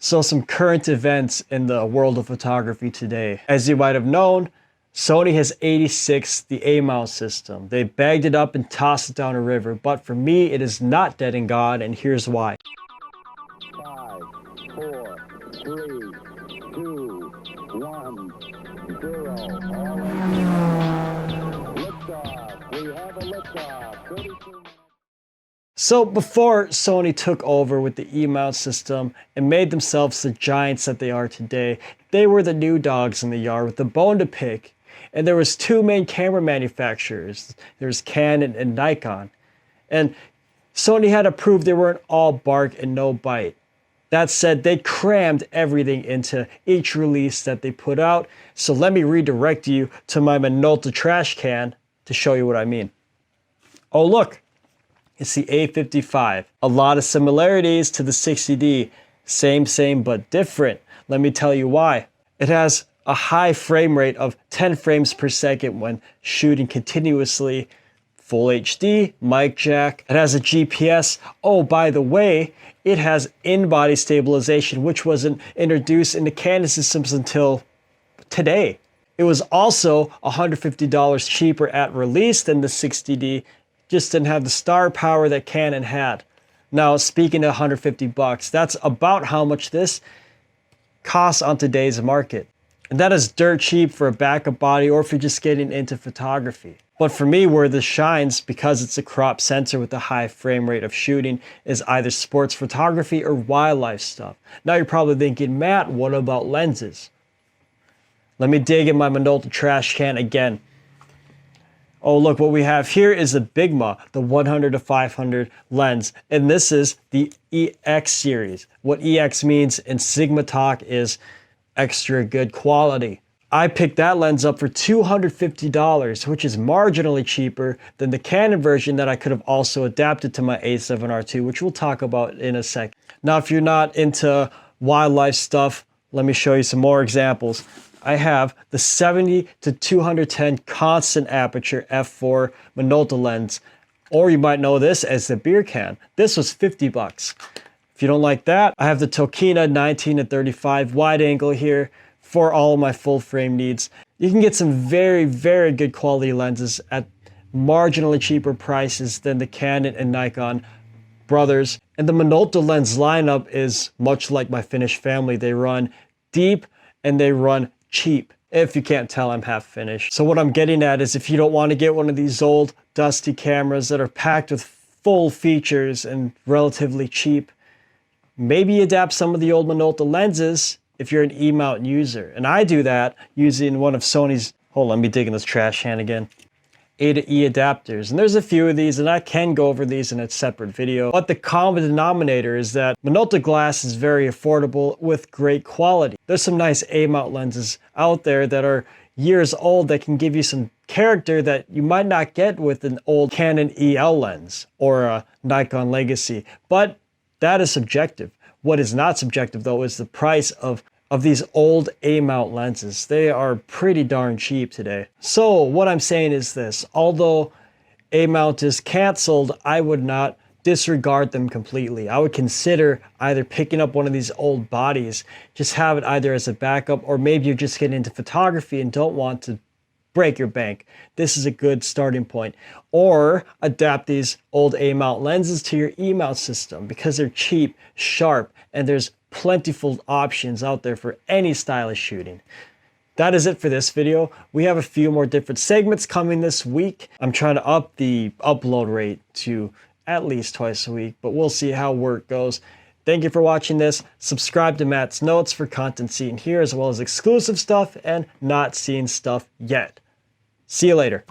So some current events in the world of photography today. As you might have known, Sony has 86, the A-mount system. They bagged it up and tossed it down a river, but for me, it is not dead and gone, and here's why. 5, 4, 3, 2, 1, 0. Liftoff. We have a liftoff. 32 minutes. So before Sony took over with the E-mount system and made themselves the giants that they are today, they were the new dogs in the yard with the bone to pick. And there was two main camera manufacturers. There's Canon and Nikon. And Sony had to prove they weren't all bark and no bite. That said, they crammed everything into each release that they put out. So let me redirect you to my Minolta trash can to show you what I mean. Oh look, it's the A55. A lot of similarities to the 60D. Same, but different. Let me tell you why. It has a high frame rate of 10 frames per second when shooting continuously. Full HD, mic jack. It has a GPS. Oh, by the way, it has in-body stabilization, which wasn't introduced into Canon systems until today. It was also $150 cheaper at release than the 60D, just didn't have the star power that Canon had. Now, speaking of 150 bucks, that's about how much this costs on today's market. And that is dirt cheap for a backup body or if you're just getting into photography. But for me, where this shines, because it's a crop sensor with a high frame rate of shooting, is either sports photography or wildlife stuff. Now you're probably thinking, Matt, what about lenses? Let me dig in my Minolta trash can again. Oh, look, what we have here is the Bigma, the 100-500 lens. And this is the EX series. What EX means in Sigma talk is extra good quality. I picked that lens up for $250, which is marginally cheaper than the Canon version that I could have also adapted to my A7R II, which we'll talk about in a second. Now, if you're not into wildlife stuff, let me show you some more examples. I have the 70-210 constant aperture f4 Minolta lens, or you might know this as the beer can. This was 50 bucks. If you don't like that, I have the Tokina 19-35 wide angle here for all of my full frame needs. You can get some very good quality lenses at marginally cheaper prices than the Canon and Nikon brothers. And the Minolta lens lineup is much like my Finnish family. They run deep and they run cheap. If you can't tell, I'm half Finnish. So what I'm getting at is if you don't want to get one of these old dusty cameras that are packed with full features and relatively cheap, maybe adapt some of the old Minolta lenses if you're an E-mount user. And I do that using one of Sony's, hold on, let me dig in this trash can again, A to E adapters. And there's a few of these, and I can go over these in a separate video. But the common denominator is that Minolta glass is very affordable with great quality. There's some nice A-mount lenses out there that are years old that can give you some character that you might not get with an old Canon EL lens or a Nikon Legacy. But that is subjective. What is not subjective, though, is the price of these old A-mount lenses. They are pretty darn cheap today. So what I'm saying is this. Although A-mount is canceled, I would not disregard them completely. I would consider either picking up one of these old bodies, just have it either as a backup, or maybe you're just getting into photography and don't want to break your bank. This is a good starting point. Or adapt these old A-mount lenses to your E-mount system because they're cheap, sharp, and there's plentiful options out there for any stylish shooting. That is it for this video. We have a few more different segments coming this week. I'm trying to up the upload rate to at least twice a week, but we'll see how work goes. Thank you for watching this. Subscribe to Matt's Notes for content seen here, as well as exclusive stuff and not seen stuff yet. See you later.